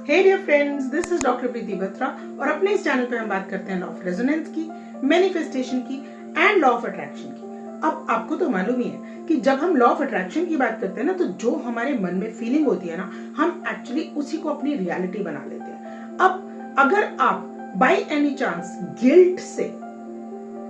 Hey dear friends, this is doctor Preeti Batra और अपने इस चैनल पे हम बात करते हैं लॉ ऑफ रेजोनेंस की, मैनिफेस्टेशन की एंड लॉ ऑफ अट्रैक्शन की। अब आपको तो मालूम ही है कि जब हम लॉ ऑफ अट्रैक्शन की बात करते हैं ना, तो जो हमारे मन में फीलिंग होती है ना, हम एक्चुअली उसी को अपनी रियलिटी बना लेते हैं। अब अगर आप बाय एनी चांस गिल्ट से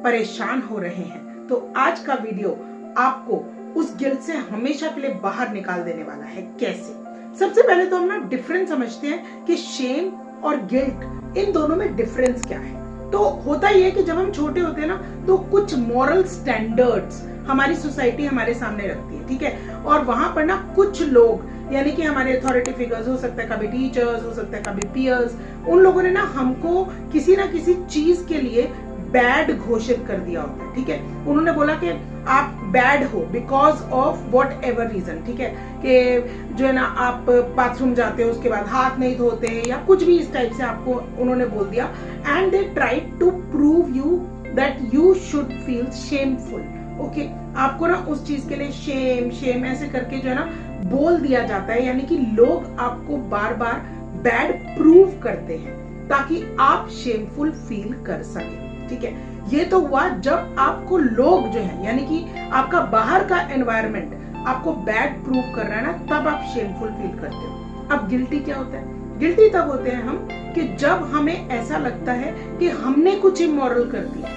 परेशान हो रहे हैं तो आज का वीडियो आपको उस गिल्ट से हमेशा के लिए बाहर निकाल देने वाला है। कैसे? सबसे पहले तो हम ना डिफरेंस समझते हैं कि शेम और गिल्ट, इन दोनों में डिफरेंस क्या है। तो होता ही है कि जब हम छोटे होते हैं ना, तो कुछ मॉरल स्टैंडर्ड्स हमारी सोसाइटी हमारे सामने रखती है, ठीक है। और वहां पर ना कुछ लोग, यानी कि हमारे अथॉरिटी फिगर्स, हो सकता है कभी टीचर्स, हो सकता है कभी पियर्स, उन लोगों ने ना हमको किसी ना किसी चीज के लिए बैड घोषित कर दिया होता है, ठीक है। उन्होंने बोला कि आप बैड हो because of whatever reason, ठीक है, कि जो है ना आप बाथरूम जाते हो उसके बाद हाथ नहीं धोते या कुछ भी इस टाइप से आपको उन्होंने बोल दिया। And they tried to prove you that you should feel shameful. Okay, आपको ना उस चीज के लिए शेम शेम ऐसे करके जो है ना बोल दिया जाता है, यानी कि लोग आपको बार बार बैड प्रूव करते हैं ताकि आप शेमफुल फील कर सके, ठीक है। ये तो हुआ जब आपको लोग जो है, यानी कि आपका बाहर का एनवायरनमेंट आपको बैड प्रूव कर रहा है ना, तब आप शेमफुल फील करते हो। अब गिल्टी क्या होता है? गिल्टी तब होते हैं हम कि जब हमें ऐसा लगता है कि हमने कुछ इमोरल कर दिया,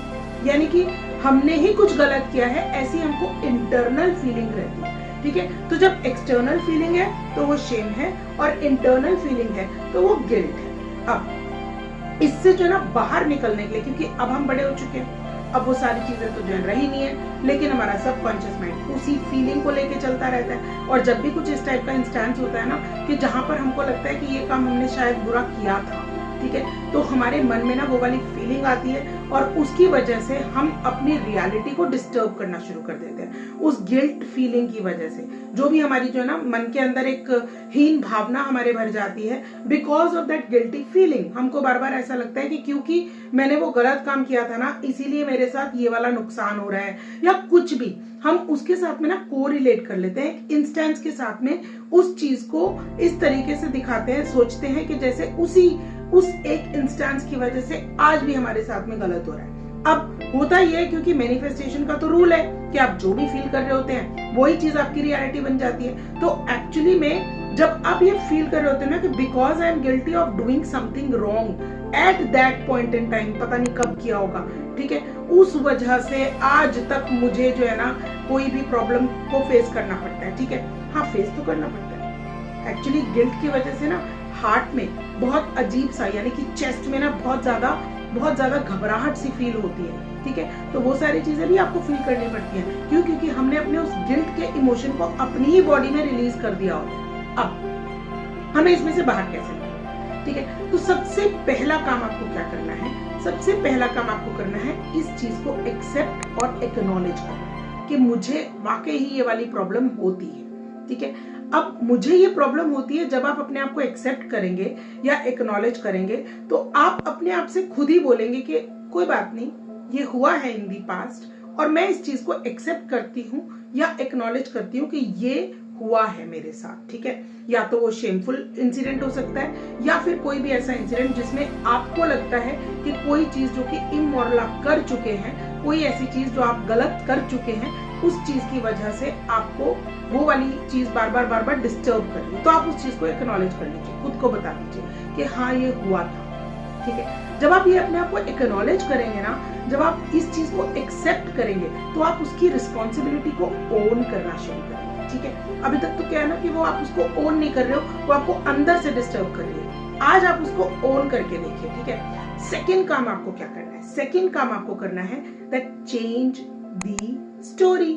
यानी कि हमने ही कुछ गलत किया है, ऐसी हमको इंटरनल फीलिंग रहती है, ठीक है। तो जब एक्सटर्नल फीलिंग है तो वो शेम है और इंटरनल फीलिंग है तो वो गिल्ट है। अब इससे जो है ना बाहर निकलने के लिए, क्योंकि अब हम बड़े हो चुके हैं, अब वो सारी चीजें तो जो है रही नहीं है, लेकिन हमारा सबकॉन्शियस माइंड उसी फीलिंग को लेके चलता रहता है। और जब भी कुछ इस टाइप का इंस्टेंस होता है ना, कि जहां पर हमको लगता है कि ये काम हमने शायद बुरा किया था, ठीक है, तो हमारे मन में ना वो वाली फीलिंग आती है और उसकी वजह से हम अपनी रियलिटी को डिस्टर्ब करना शुरू कर देते हैं। उस गिल्ट फीलिंग की वजह से जो भी हमारी जो है ना मन के अंदर एक हीन भावना हमारे भर जाती है, because of that guilty feeling. हमको बार बार ऐसा लगता है कि क्योंकि मैंने वो गलत काम किया था ना, इसीलिए मेरे साथ ये वाला नुकसान हो रहा है, या कुछ भी हम उसके साथ में ना कोरिलेट कर लेते हैं, इंस्टेंस के साथ में उस चीज को इस तरीके से दिखाते हैं, सोचते हैं कि जैसे उस एक इंस्टेंस की वजह से आज भी हमारे साथ में गलत हो रहा है। अब होता ही है, क्योंकि मैनिफेस्टेशन का तो रूल है कि आप जो भी फील कर रहे होते हैं वही चीज आपकी रियलिटी बन जाती है। तो एक्चुअली में जब आप ये फील कर रहे होते हैं ना कि because I am guilty of doing something wrong at that point in time, पता नहीं कब किया होगा, ठीक है, उस वजह से आज तक मुझे जो है ना कोई भी प्रॉब्लम को फेस करना पड़ता है, ठीक है। हाँ, फेस तो करना पड़ता है। एक्चुअली गिल्ट की वजह से ना हार्ट में बहुत अजीब सा, यानी कि चेस्ट में ना बहुत ज्यादा घबराहट सी फील होती है, ठीक है। तो वो सारी चीजें भी आपको फील करनी पड़ती हैं। क्यों? क्योंकि हमने अपने उस गिल्ट के इमोशन को अपनी ही बॉडी में रिलीज कर दिया होता है। अब हमें इसमें से बाहर कैसे निकलना, ठीक है। तो सबसे पहला काम आपको क्या करना है? सबसे पहला काम आपको करना है इस चीज को एक्सेप्ट और एक्नॉलेज करना कि मुझे वाकई ही ये वाली प्रॉब्लम होती है, ठीक है। अब मुझे ये प्रॉब्लम होती है, जब आप अपने आप को एक्सेप्ट करेंगे या एक्नॉलेज करेंगे तो आप अपने आप से खुद ही बोलेंगे कि कोई बात नहीं, ये हुआ है इन दी पास्ट और मैं इस चीज को एक्सेप्ट करती हूँ या एक्नॉलेज करती हूँ कि ये हुआ है मेरे साथ, ठीक है। या तो वो शेमफुल इंसिडेंट हो सकता है या फिर कोई भी ऐसा इंसिडेंट जिसमें आपको लगता है कि कोई चीज जो कि इमोरल आप कर चुके हैं, कोई ऐसी चीज जो आप गलत कर चुके हैं, उस चीज की वजह से आपको वो वाली चीज बार बार डिस्टर्ब कर रही है। तो आप उस चीज को एक्नॉलेज कर लीजिए, खुद को बता दीजिए कि हाँ ये हुआ था, ठीक है। जब आप ये अपने आप को एक्नॉलेज करेंगे ना, जब आप इस चीज को एक्सेप्ट करेंगे तो आप उसकी रिस्पॉन्सिबिलिटी को ओन करना शुरू करेंगे, ठीक है। अभी तक तो क्या है ना कि वो आप उसको ओन नहीं कर रहे हो, वो आपको अंदर से डिस्टर्ब कर रही है। आज आप उसको ओन करके देखिए, ठीक है। सेकेंड काम आपको क्या करना है? सेकेंड काम आपको करना है that change the story.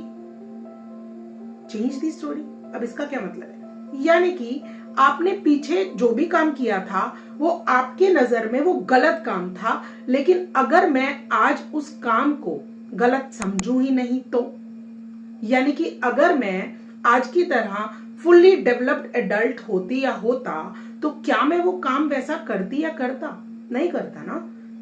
Change the story, अब इसका क्या मतलब है? यानी कि आपने पीछे जो भी काम किया था वो आपके नजर में वो गलत काम था, लेकिन अगर मैं आज उस काम को गलत समझूं ही नहीं तो, यानी कि अगर मैं आज की तरह फुल्ली डेवलप्ड एडल्ट होती या होता तो क्या मैं वो काम वैसा करती या करता? नहीं करता ना।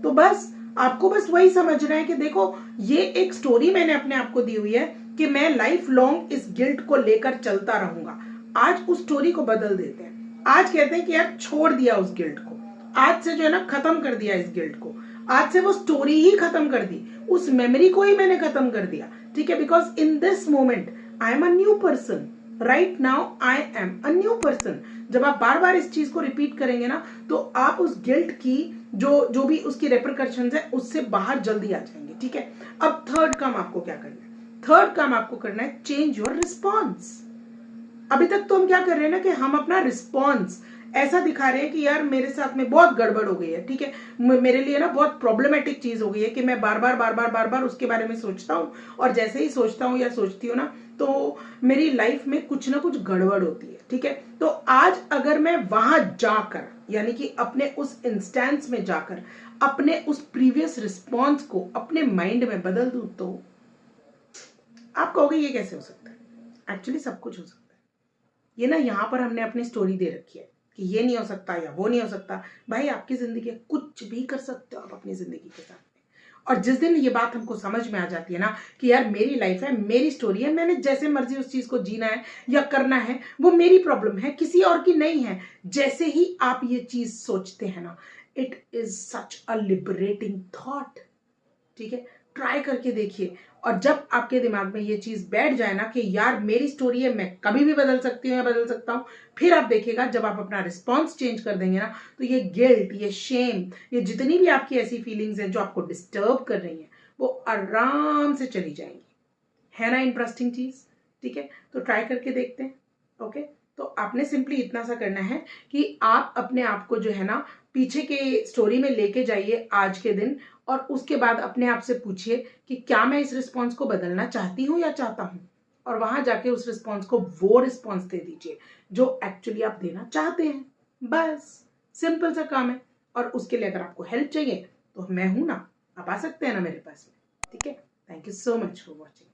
तो बस आपको बस वही समझना है कि देखो, ये एक स्टोरी मैंने अपने आप को दी हुई है कि मैं लाइफ लॉन्ग इस गिल्ट को लेकर चलता रहूंगा। आज उस स्टोरी को बदल देते हैं। आज कहते हैं कि यार छोड़ दिया उस गिल्ट को, आज से जो है ना खत्म कर दिया इस गिल्ट को, आज से वो स्टोरी ही खत्म कर दी, उस मेमोरी को ही मैंने खत्म कर दिया, ठीक है। Because in this moment I am a new person, right now I am a new person. जब आप बार बार इस चीज को रिपीट करेंगे ना तो आप उस गिल्ट की जो भी उसकी रेपरकशंस है उससे बाहर जल्दी आ जाएंगे, ठीक है। अब थर्ड काम आपको क्या करना है, थर्ड काम आपको करना है चेंज योर रिस्पॉन्स। अभी तक तो हम क्या कर रहे हैं ना कि हम अपना रिस्पॉन्स ऐसा दिखा रहे हैं कि यार मेरे साथ में बहुत गड़बड़ हो गई है, ठीक है, मेरे लिए ना बहुत प्रॉब्लमेटिक चीज हो गई है कि मैं बार बार उसके बारे में सोचता हूँ, और जैसे ही सोचता हूँ या सोचती हूँ ना तो मेरी लाइफ में कुछ ना कुछ गड़बड़ होती है, ठीक है। तो आज अगर मैं वहां जाकर, यानी कि अपने उस इंस्टेंस में जाकर अपने उस प्रीवियस रिस्पॉन्स को अपने माइंड में बदल दूं, तो आप कहोगे ये कैसे हो सकता है। एक्चुअली सब कुछ हो सकता है। ये ना यहाँ पर हमने अपनी स्टोरी दे रखी है कि ये नहीं हो सकता या वो नहीं हो सकता। भाई आपकी जिंदगी है, कुछ भी कर सकते हो आप अपनी जिंदगी के साथ में। और जिस दिन ये बात हमको समझ में आ जाती है ना कि यार मेरी लाइफ है, मेरी स्टोरी है, मैंने जैसे मर्जी उस चीज को जीना है या करना है, वो मेरी प्रॉब्लम है, किसी और की नहीं है। जैसे ही आप ये चीज सोचते हैं ना, it is such a liberating thought, ठीक है। ट्राई करके देखिए, और जब आपके दिमाग में ये चीज बैठ जाए ना कि यार मेरी स्टोरी है, मैं कभी भी बदल सकती हूँ या बदल सकता हूँ, फिर आप देखिएगा जब आप अपना रिस्पॉन्स चेंज कर देंगे ना तो ये गिल्ट, ये शेम, ये जितनी भी आपकी ऐसी फीलिंग्स हैं जो आपको डिस्टर्ब कर रही हैं वो आराम से चली जाएंगी। है ना इंटरेस्टिंग चीज, ठीक है। तो ट्राई करके देखते हैं, ओके। तो आपने सिंपली इतना सा करना है कि आप अपने आप को जो है ना पीछे के स्टोरी में लेके जाइए आज के दिन, और उसके बाद अपने आप से पूछिए कि क्या मैं इस रिस्पॉन्स को बदलना चाहती हूँ या चाहता हूँ, और वहां जाके उस रिस्पॉन्स को वो रिस्पॉन्स दे दीजिए जो एक्चुअली आप देना चाहते हैं। बस सिंपल सा काम है। और उसके लिए अगर आपको हेल्प चाहिए तो मैं हूं ना, आप आ सकते हैं ना मेरे पास में, ठीक है। Thank you so much for watching.